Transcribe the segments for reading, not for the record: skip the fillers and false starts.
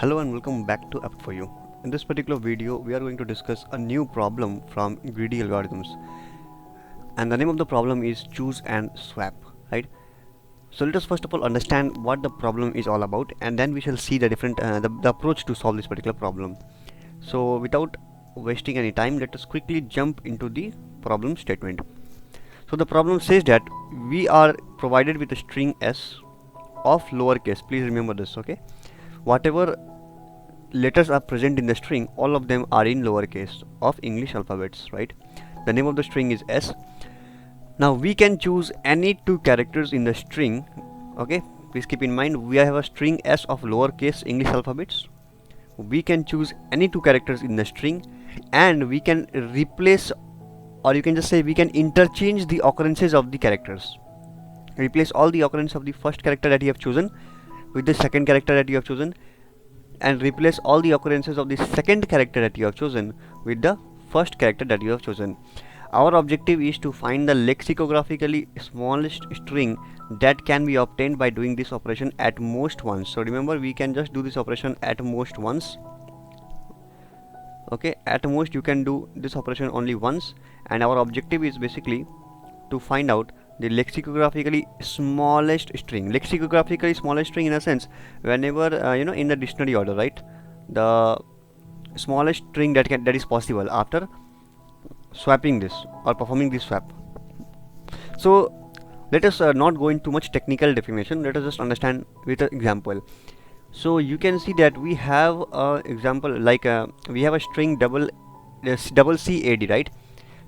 Hello and welcome back to Apt for You. In this particular video, we are going to discuss a new problem from greedy algorithms. And the name of the problem is choose and swap, right? So let us first of all understand what the problem is all about, and then we shall see the different the approach to solve this particular problem. So without wasting any time, let us quickly jump into the problem statement. So the problem says that we are provided with a string s of lowercase. Please remember this, okay? Whatever letters are present in the string, all of them are in lowercase of English alphabets, right? The name of the string is s. Now we can choose any two characters in the string, okay? Please keep in mind we have a string s of lowercase English alphabets. We can choose any two characters in the string, and we can replace, or you can just say we can interchange the occurrences of the characters. Replace all the occurrence of the first character that you have chosen with the second character that you have chosen, and replace all the occurrences of the second character that you have chosen with the first character that you have chosen. Our objective is to find the lexicographically smallest string that can be obtained by doing this operation at most once. So remember, we can just do this operation at most once, okay? At most you can do this operation only once, and our objective is basically to find out the lexicographically smallest string. Lexicographically smallest string in a sense, whenever in the dictionary order, right? The smallest string that is possible after swapping this or performing this swap. So let us not go into much technical definition. Let us just understand with an example. So you can see that we have a example like we have a string double CAD, right?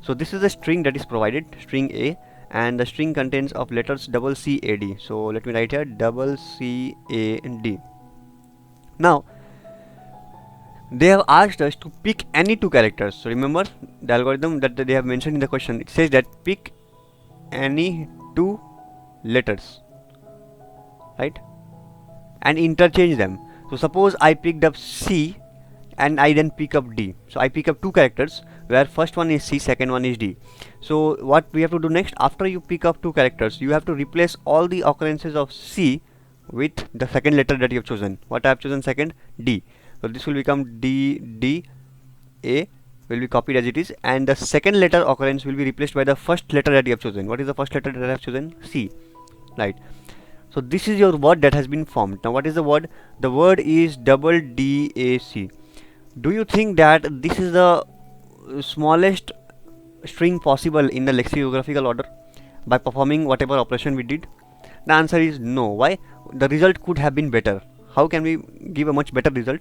So this is a string that is provided, string A, and the string contains of letters double CAD. So let me write here double CAD. Now they have asked us to pick any two characters. So remember the algorithm that they have mentioned in the question. It says that pick any two letters, right, and interchange them. So suppose I picked up C and I then pick up D. So I pick up two characters where first one is C, second one is D. So what we have to do next, after you pick up two characters, you have to replace all the occurrences of C with the second letter that you have chosen. What I have chosen second? D. So this will become D, D, A will be copied as it is, and the second letter occurrence will be replaced by the first letter that you have chosen. What is the first letter that I have chosen? C, right? So this is your word that has been formed. Now what is the word? The word is double DAC. Do you think that this is the smallest string possible in the lexicographical order by performing whatever operation we did? The answer is no. Why? The result could have been better. How can we give a much better result?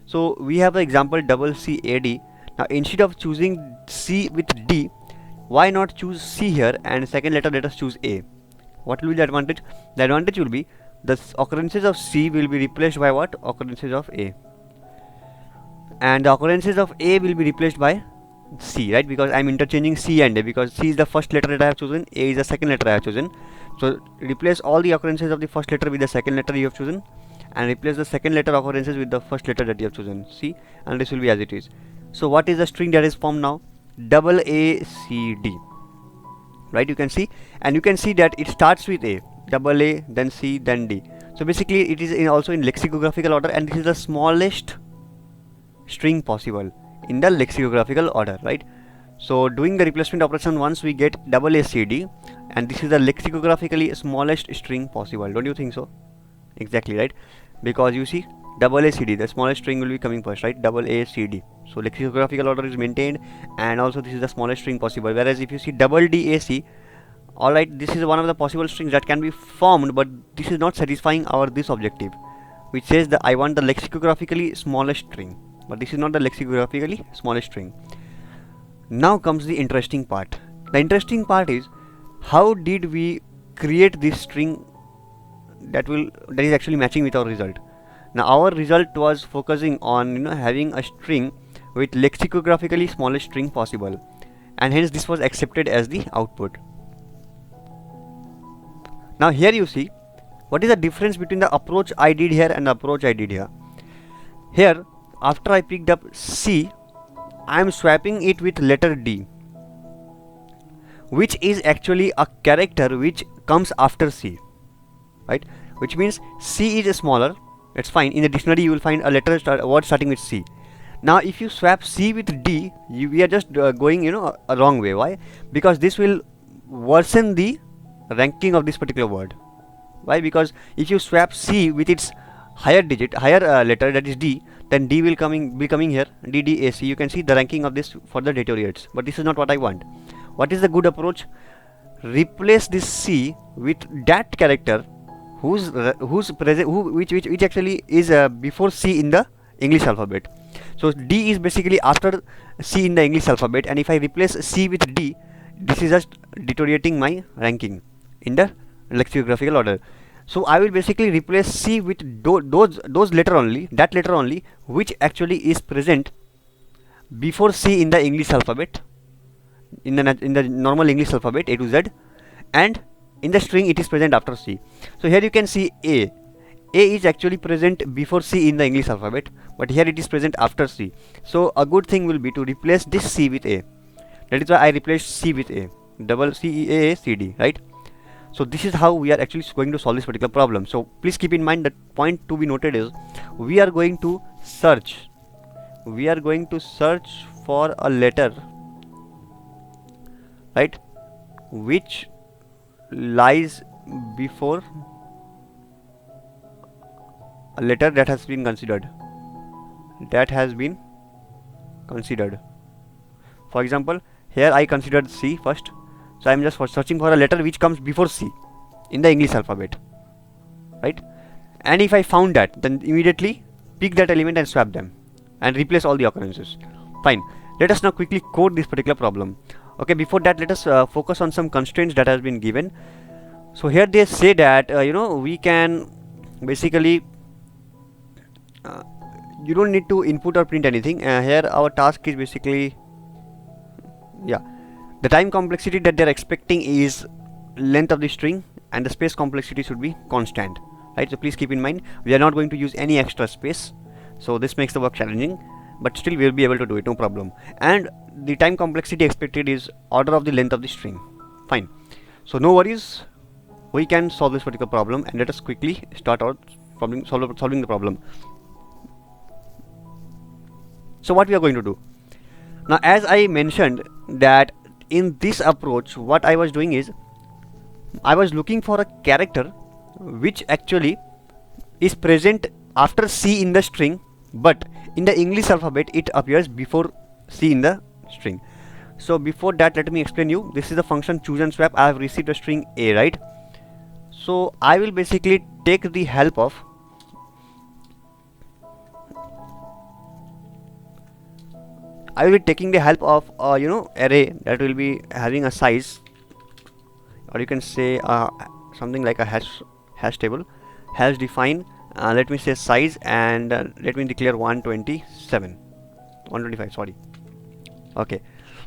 So we have the example double CAD. Now instead of choosing C with D, why not choose C here, and second letter let us choose A? What will be the advantage? The advantage will be the occurrences of C will be replaced by what? Occurrences of A, and the occurrences of A will be replaced by C, right? Because I am interchanging C and A, because C is the first letter that I have chosen, A is the second letter I have chosen. So replace all the occurrences of the first letter with the second letter you have chosen, and replace the second letter occurrences with the first letter that you have chosen, C, and this will be as it is. So what is the string that is formed now? Double ACD, right? You can see, and you can see that it starts with A, double A, then C, then D. So basically it is also in lexicographical order, and this is the smallest string possible in the lexicographical order, right? So doing the replacement operation once, we get double ACD, and this is the lexicographically smallest string possible. Don't you think so? Exactly, right? Because you see double ACD, the smallest string will be coming first, right? Double ACD. So lexicographical order is maintained, and also this is the smallest string possible. Whereas if you see double DAC, alright, this is one of the possible strings that can be formed, but this is not satisfying our this objective, which says that I want the lexicographically smallest string, but this is not the lexicographically smallest string. Now comes the interesting part. The interesting part is, how did we create this string that is actually matching with our result? Now our result was focusing on having a string with lexicographically smallest string possible, and hence this was accepted as the output. Now here you see what is the difference between the approach I did here and the approach I did here. Here, after I picked up C, I am swapping it with letter D, which is actually a character which comes after C, right? Which means C is smaller It's fine. In the dictionary you will find a word starting with C. Now if you swap C with D, we are just going a wrong way. Why? Because this will worsen the ranking of this particular word. Why? Because if you swap C with its higher letter, that is D, then D will be coming here, DDAC. You can see the ranking of this further deteriorates, but this is not what I want. What is the good approach? Replace this C with that character whose present, which actually is before C in the English alphabet. So D is basically after C in the English alphabet, and if I replace C with D, this is just deteriorating my ranking in the lexicographical order. So I will basically replace C with those letter only, that letter only which actually is present before C in the English alphabet, in the normal English alphabet A to Z, and in the string it is present after C. So here you can see A is actually present before C in the English alphabet, but here it is present after C. So a good thing will be to replace this C with A. That is why I replaced C with A, double CEAACD, right? So this is how we are actually going to solve this particular problem. So please keep in mind that point to be noted is we are going to search for a letter, right, which lies before a letter that has been considered. For example, here I considered C first, so I am just searching for a letter which comes before C in the English alphabet, right? And if I found that, then immediately pick that element and swap them and replace all the occurrences. Fine. Let us now quickly code this particular problem. Okay, before that let us focus on some constraints that has been given. So here they say that we can basically you don't need to input or print anything. Here our task is basically, the time complexity that they're expecting is length of the string, and the space complexity should be constant, right? So please keep in mind we are not going to use any extra space, so this makes the work challenging, but still we will be able to do it, no problem. And the time complexity expected is order of the length of the string. Fine. So no worries, we can solve this particular problem, and let us quickly start out solving the problem. So what we are going to do now, as I mentioned that in this approach what I was doing is I was looking for a character which actually is present after C in the string, but in the English alphabet it appears before C in the string. So before that, let me explain you. This is the function choose and swap. I have received a string A, right? So I will basically take the help of array that will be having a size, or you can say something like a hash table, hash define, let me say size, and let me declare 125, sorry. Okay,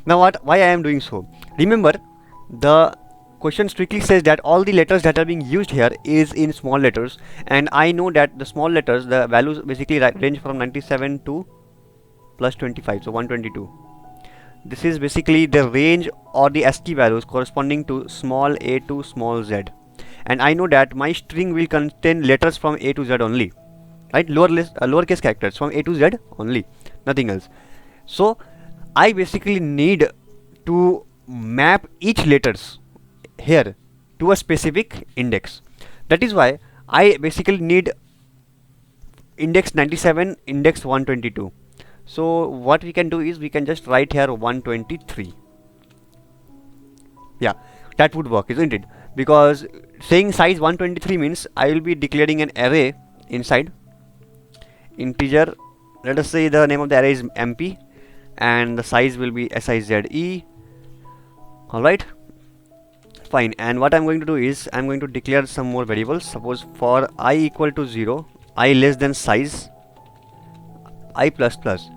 now why I am doing so? Remember, the question strictly says that all the letters that are being used here is in small letters, and I know that the small letters, the values basically range from 97 to plus 25, so 122. This is basically the range or the ASCII values corresponding to small a to small z, and I know that my string will contain letters from A to Z only, right? Lowercase characters from A to Z only, nothing else. So I basically need to map each letters here to a specific index. That is why I basically need index 97, index 122. So what we can do is we can just write here 123. Yeah, that would work, isn't it? Because saying size 123 means I will be declaring an array inside integer. Let us say the name of the array is MP, and the size will be size. Alright, fine. And what I'm going to do is I'm going to declare some more variables. Suppose for I equal to 0, I less than size, I plus plus.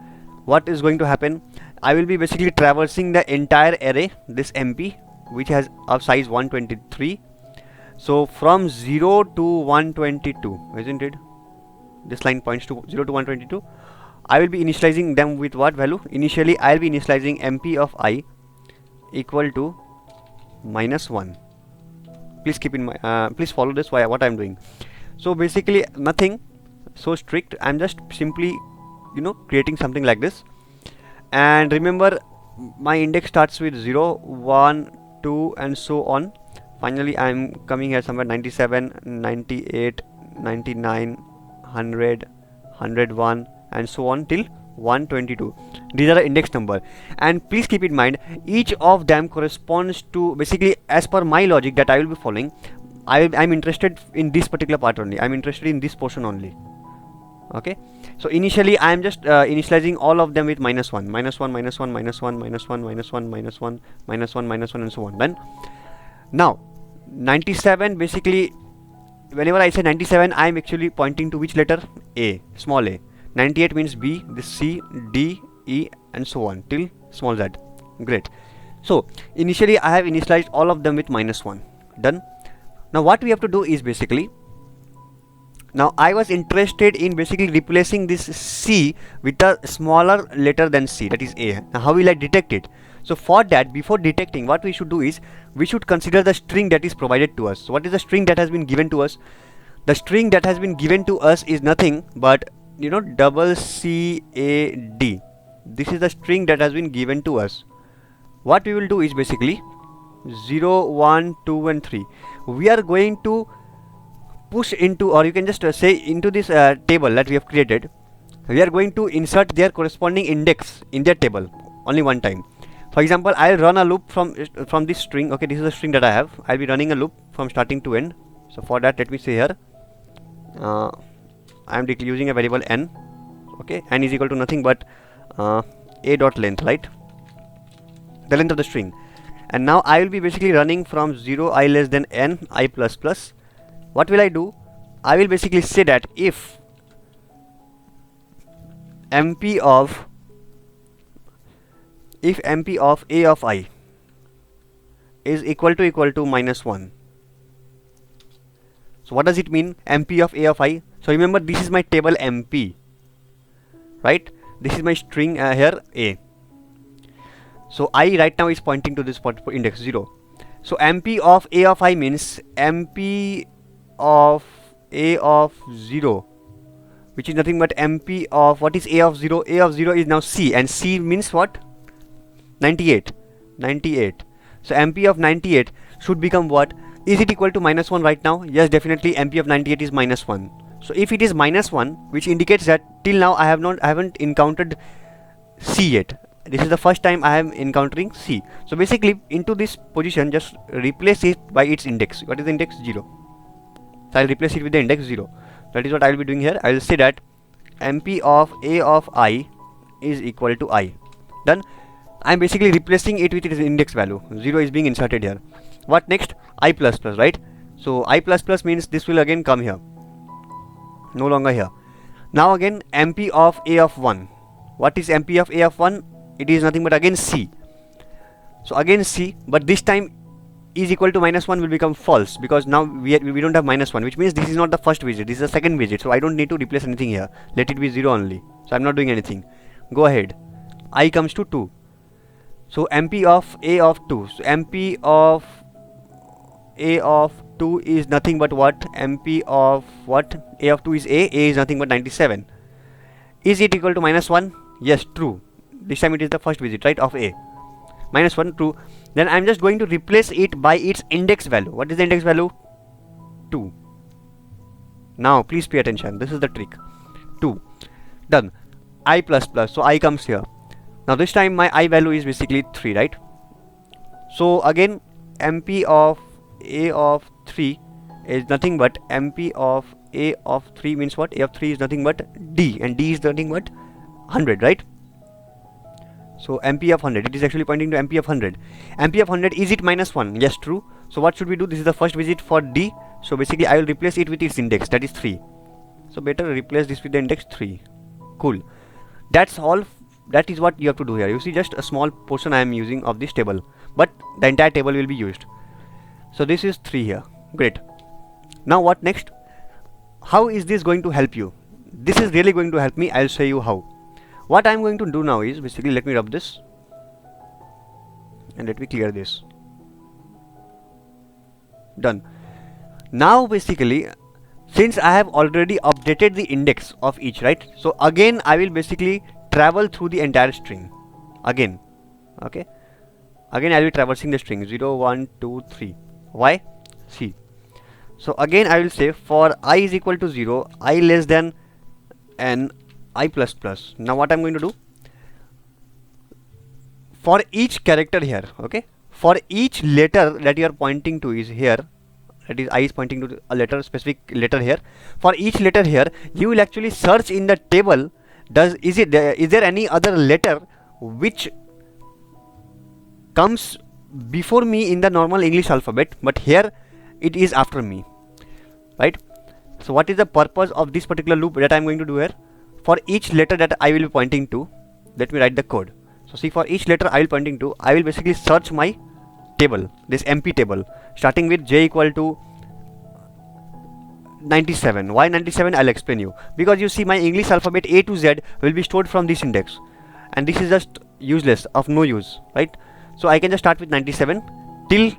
What is going to happen? I will be basically traversing the entire array, this MP, which has a size 123. So from 0 to 122, isn't it? This line points to 0 to 122. I will be initializing them with what value? Initially I will be initializing MP of I equal to -1. Please keep in mind, please follow this what I am doing. So basically nothing, so strict. I'm just simply creating something like this. And remember, my index starts with 0, 1, 2 and so on. Finally I'm coming here somewhere 97, 98, 99, 100, 101 and so on till 122. These are the index number, and please keep in mind each of them corresponds to, basically as per my logic that I will be following, I'm interested in this particular part only, I'm interested in this portion only. Okay, so initially I am just initializing all of them with -1, -1, -1, -1, -1, -1, -1, -1, -1 and so on. Then now 97, basically whenever I say 97 I am actually pointing to which letter? A, small a. 98 means B, this C, D, E and so on till small z. Great. So initially I have initialized all of them with -1. Done. Now what we have to do is, basically, now I was interested in basically replacing this C with a smaller letter than C, that is A. Now how will I detect it? So for that, before detecting, what we should do is we should consider the string that is provided to us. So what is the string that has been given to us? The string that has been given to us is nothing but double CAD. This is the string that has been given to us. What we will do is, basically 0, 1, 2 and 3 we are going to push into, or you can just say into this table that we have created. We are going to insert their corresponding index in their table only one time. For example, I'll run a loop from this string. Okay, this is the string that I have. I'll be running a loop from starting to end. So for that, let me say here I am using a variable n. Okay, n is equal to nothing but a dot length, right? The length of the string. And now I will be basically running from 0 I less than n I plus plus. What will I do? I will basically say that if MP of a of I is equal to -1. So what does it mean, MP of a of I? So remember, this is my table MP, right? This is my string here A. So I right now is pointing to this index 0. So MP of a of I means MP of a of 0, which is nothing but MP of, what is a of 0? A of 0 is now C, and C means what? 98. So MP of 98 should become what? Is it equal to -1 right now? Yes, definitely MP of 98 is -1. So if it is -1, which indicates that till now I haven't encountered C yet. This is the first time I am encountering C. So basically into this position just replace it by its index. What is the index? 0. So I'll replace it with the index 0. That is what I will be doing here. I will say that MP of a of I is equal to I. Done. I am basically replacing it with its index value. 0 is being inserted here. What next? I plus plus, right? So I plus plus means this will again come here. No longer here. Now again MP of a of 1. What is MP of a of 1? It is nothing but again C. So again C, but this time is equal to -1 will become false, because now we don't have -1, which means this is not the first visit, this is the second visit. So I don't need to replace anything here. Let it be 0 only. So I'm not doing anything. Go ahead. I comes to 2. So MP of a of 2. So MP of a of 2 is nothing but what? MP of what? A of 2 is A is nothing but 97. Is it equal to -1? Yes, true. This time it is the first visit, right, of A. -1, true. Then I'm just going to replace it by its index value. What is the index value? 2. Now please pay attention. This is the trick. 2. Done. I plus plus. So I comes here. Now this time my I value is basically 3, right? So again MP of a of 3 is nothing but MP of a of 3 means what? A of 3 is nothing but D, and D is nothing but 100, right? So MP of 100, it is actually pointing to MP of 100. MP of 100, is it -1? Yes, true. So what should we do? This is the first visit for D. So basically I will replace it with its index, that is 3. So better replace this with the index 3. Cool. That's all. That is what you have to do here. You see, just a small portion I am using of this table, but the entire table will be used. So this is 3 here. Great. Now what next? How is this going to help you? This is really going to help me. I'll show you how. What I'm going to do now is basically, let me rub this and let me clear this. Done. Now basically since I have already updated the index of each, right? So again I will basically travel through the entire string again. Okay, again I will be traversing the string 0 1 2 3. Why? See, so again I will say for I is equal to 0, I less than n, I plus plus. Now what I'm going to do, for each character here, okay, for each letter that you are pointing to is here, that is I is pointing to a letter, specific letter here. For each letter here, you will actually search in the table, is there any other letter which comes before me in the normal English alphabet, but here it is after me, right? So what is the purpose of this particular loop that I am going to do here? For each letter that I will be pointing to, let me write the code. So see, for each letter I will pointing to, I will basically search my table, this MP table, starting with j equal to 97. Why 97? I'll explain you. Because you see, my English alphabet A to Z will be stored from this index, and this is just useless, of no use, right? So I can just start with 97 till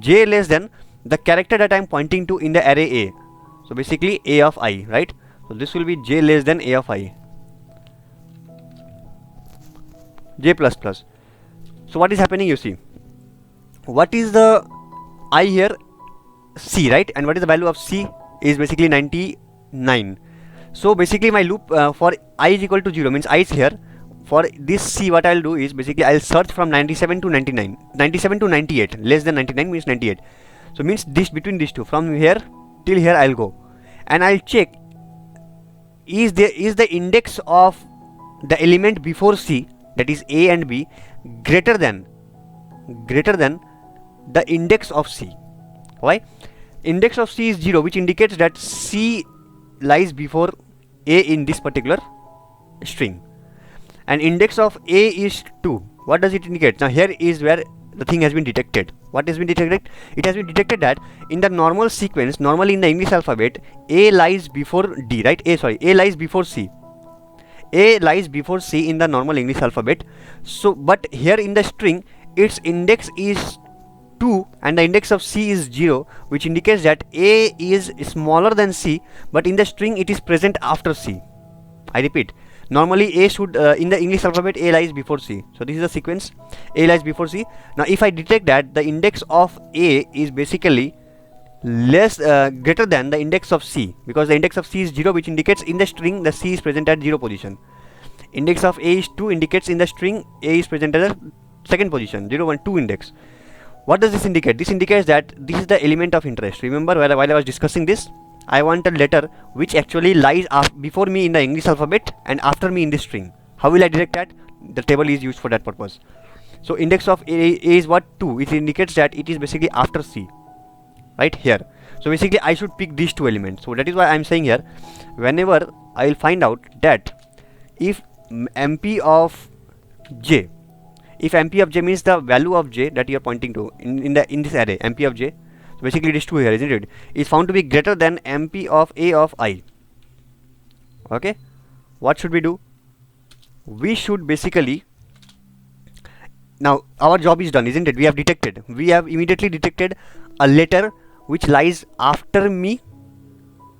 j less than the character that I am pointing to in the array A. So basically A of I, right? So this will be j less than A of I, j plus plus. So what is happening, you see, what is the I here? C, right? And what is the value of C? Is basically 99. So basically my loop for I is equal to 0 means I is here. For this C, what I'll do is basically I'll search from 97 to 99, 97 to 98, less than 99 means 98. So means this, between these two, from here till here I'll go, and I'll check, is the index of the element before C, that is A and B, greater than the index of C. Why? Index of C is 0, which indicates that C lies before A in this particular string, and index of A is 2. What does it indicate? Now here is where the thing has been detected. What has been detected? It has been detected that in the normal sequence, normally in the English alphabet, A lies before D, right? A lies before C. A lies before C in the normal English alphabet. So but here in the string, its index is 2 and the index of C is 0, which indicates that A is smaller than C, but in the string it is present after C. I repeat, normally A should in the English alphabet, A lies before C. So this is the sequence, A lies before C. Now if I detect that the index of A is basically greater than the index of C, because the index of C is 0, which indicates in the string the C is present at 0 position. Index of A is 2 indicates in the string A is present at the second position, 0 1 2 index. What does this indicate? This indicates that this is the element of interest. Remember, while I was discussing this, I want a letter which actually lies before me in the English alphabet and after me in this string. How will I detect that? The table is used for that purpose. So index of A is what? 2. It indicates that it is basically after C, right here. So basically I should pick these two elements. So that is why I am saying here, whenever I will find out that if MP of J, if MP of J means the value of J that you are pointing to in this array, MP of J, so basically it is 2 here, isn't it, is found to be greater than MP of A of I. Okay, what should we do? We should basically, now our job is done, isn't it? We have immediately detected a letter which lies after me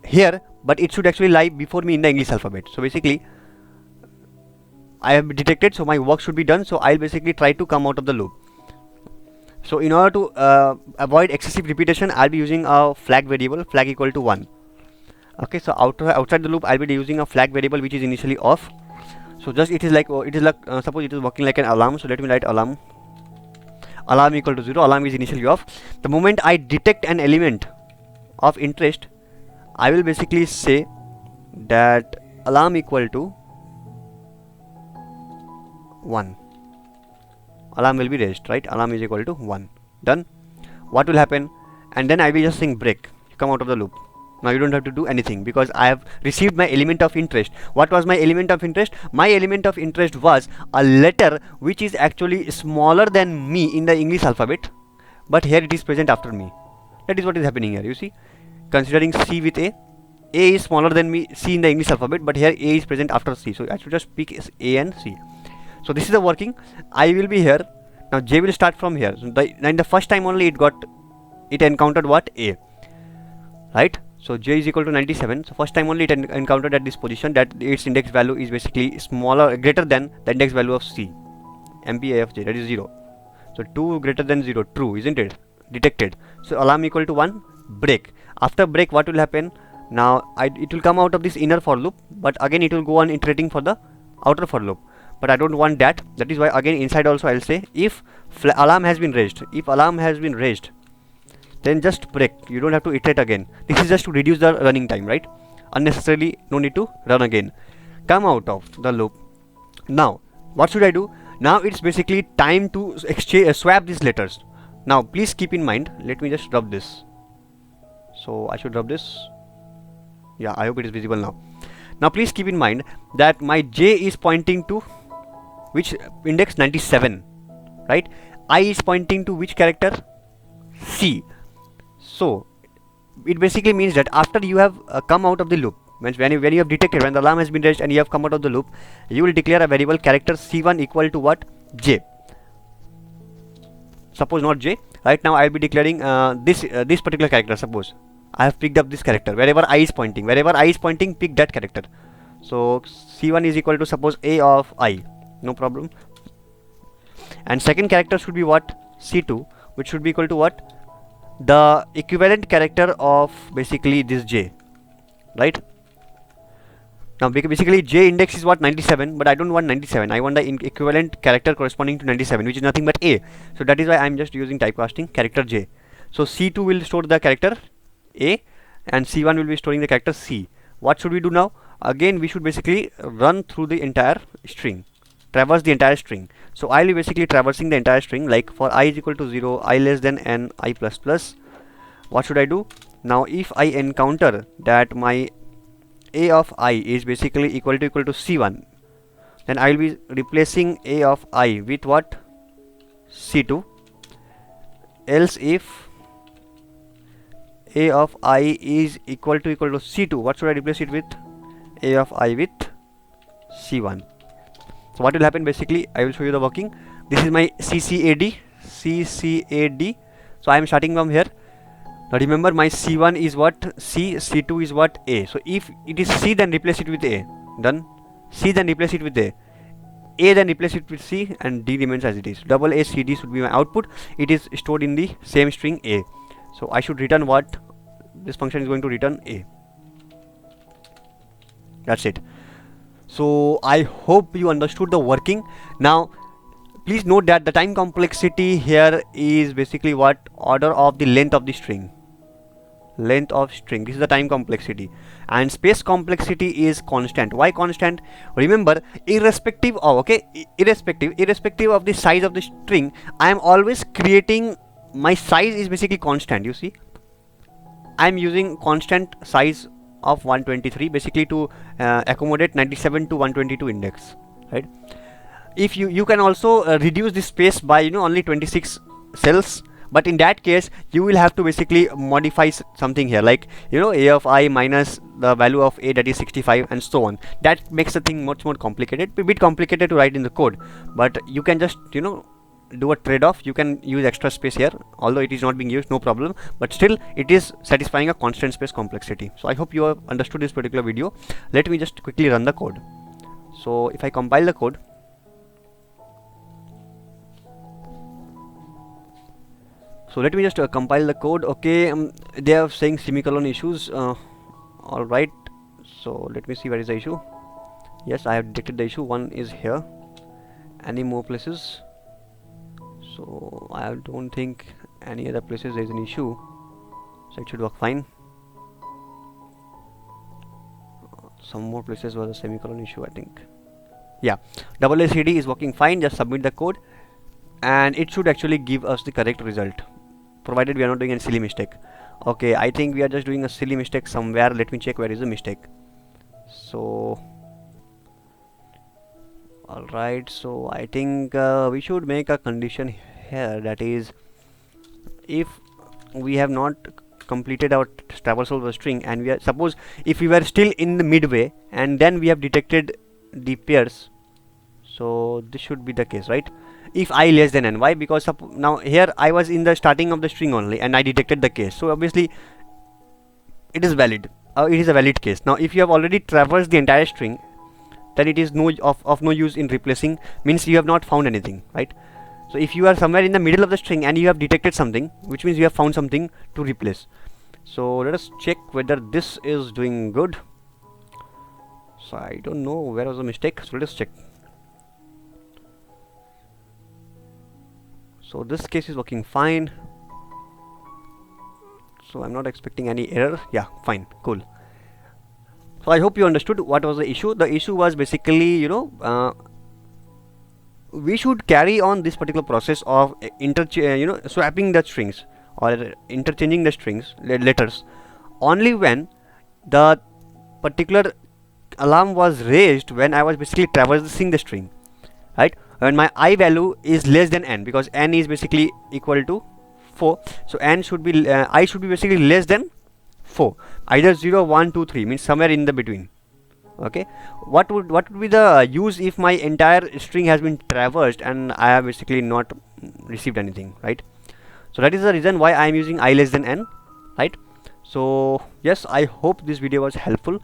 here, but it should actually lie before me in the English alphabet. So basically I have detected, so my work should be done. So I'll basically try to come out of the loop. So in order to avoid excessive repetition, I'll be using a flag variable, flag equal to 1. Okay, so outside the loop I'll be using a flag variable which is initially off. So just it is like suppose it is working like an alarm. So let me write alarm equal to 0. Alarm is initially off. The moment I detect an element of interest, I will basically say that alarm equal to 1. Alarm will be raised, right? Alarm is equal to 1. Done. What will happen? And then I will just saying break, come out of the loop. Now you don't have to do anything because I have received my element of interest. What was my element of interest? My element of interest was a letter which is actually smaller than me in the English alphabet, but here it is present after me. That is what is happening here. You see, considering C with A is smaller than me, C in the English alphabet, but here A is present after C. So I should just pick A and C. So this is the working. I will be here. Now J will start from here. So the first time only it encountered what? A. right? So j is equal to 97. So first time only it encountered at this position that its index value is basically smaller, greater than the index value of c, mpa of j, that is 0. So 2 greater than 0, true, isn't it? Detected. So alarm equal to 1, break. After break, what will happen? Now it will come out of this inner for loop, but again it will go on iterating for the outer for loop. But I don't want that. That is why again inside also I'll say if alarm has been raised. If alarm has been raised, then just break. You don't have to iterate again. This is just to reduce the running time, right? Unnecessarily, no need to run again. Come out of the loop. Now, what should I do? Now it's basically time to exchange, swap these letters. Now, please keep in mind. Let me just rub this. So I should rub this. Yeah, I hope it is visible now. Now, please keep in mind that my J is pointing to which index? 97, right? I is pointing to which character? C. So it basically means that after you have come out of the loop, when you have detected, when the alarm has been raised and you have come out of the loop, you will declare a variable character c1 equal to what? J. Suppose not J. Right now I will be declaring this particular character. Suppose I have picked up this character. Wherever I is pointing, pick that character. So c1 is equal to suppose a of I. No problem. And second character should be what? c2, which should be equal to what? The equivalent character of basically this j, right? Now basically j index is what? 97, but I don't want 97. I want the equivalent character corresponding to 97, which is nothing but a. So that is why I am just using typecasting character j. So c2 will store the character a and c1 will be storing the character c. What should we do now? Again we should basically run through the entire string, traverse the entire string. So I'll be basically traversing the entire string, like for I is equal to 0, I less than n, I plus plus. What should I do? Now if I encounter that my a of I is basically equal to c1, then I will be replacing a of I with what? c2. Else if a of I is equal to c2, what should I replace it with? A of I with c1. So what will happen? Basically I will show you the working. This is my CCAD. So I am starting from here. Now remember my c1 is what? C, c2 is what? A. So if it is c, then replace it with a. Done. C, then replace it with a, then replace it with c, and d remains as it is. Double a c d should be my output. It is stored in the same string a. So I should return what? This function is going to return a. That's it. So I hope you understood the working. Now please note that the time complexity here is basically what? Order of the length of the string. Length of string, this is the time complexity, and space complexity is constant. Why constant? Remember, irrespective of irrespective of the size of the string, I am always creating, my size is basically constant. You see, I am using constant size of 123 basically to accommodate 97 to 122 index, right? If you can also reduce the space by only 26 cells, but in that case you will have to basically modify something here, like a of I minus the value of a, that is 65, and so on. That makes the thing much more complicated, a bit complicated to write in the code, but you can just do a trade-off. You can use extra space here, although it is not being used, no problem, but still it is satisfying a constant space complexity. So I hope you have understood this particular video. Let me just quickly run the code. So if I compile the code, so let me just compile the code. Okay, they are saying semicolon issues. All right, so let me see where is the issue. Yes, I have detected the issue. One is here. Any more places? So I don't think any other places there is an issue, so it should work fine. Some more places was a semicolon issue, I think. Yeah, AACD is working fine. Just submit the code and it should actually give us the correct result, provided we are not doing any silly mistake. Okay, I think we are just doing a silly mistake somewhere. Let me check where is the mistake. So alright, so I think we should make a condition here, that is, if we have not completed our traversal of the string, and we are, suppose if we were still in the midway and then we have detected the pairs, so this should be the case, right? If I less than n. Why? Because now here I was in the starting of the string only and I detected the case, so obviously it is valid. It is a valid case. Now if you have already traversed the entire string, then it is of no use in replacing, means you have not found anything, right? So if you are somewhere in the middle of the string and you have detected something, which means you have found something to replace. So let us check whether this is doing good. So I don't know where was the mistake, so let us check. So this case is working fine, so I'm not expecting any error. Yeah, fine, cool. So I hope you understood what was the issue. The issue was basically, we should carry on this particular process of swapping the strings or interchanging the strings letters only when the particular alarm was raised when I was basically traversing the string, right? When my I value is less than n, because n is basically equal to 4, so n should be I should be basically less than 4, either 0, 1, 2, 3, means somewhere in the between. Okay, what would be the use if my entire string has been traversed and I have basically not received anything, right? So that is the reason why I am using I less than n, right? So yes, I hope this video was helpful.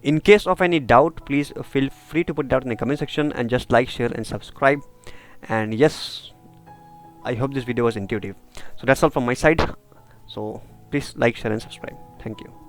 In case of any doubt, please feel free to put it out in the comment section, and just like, share and subscribe. And yes, I hope this video was intuitive. So that's all from my side. So please like, share and subscribe. Thank you.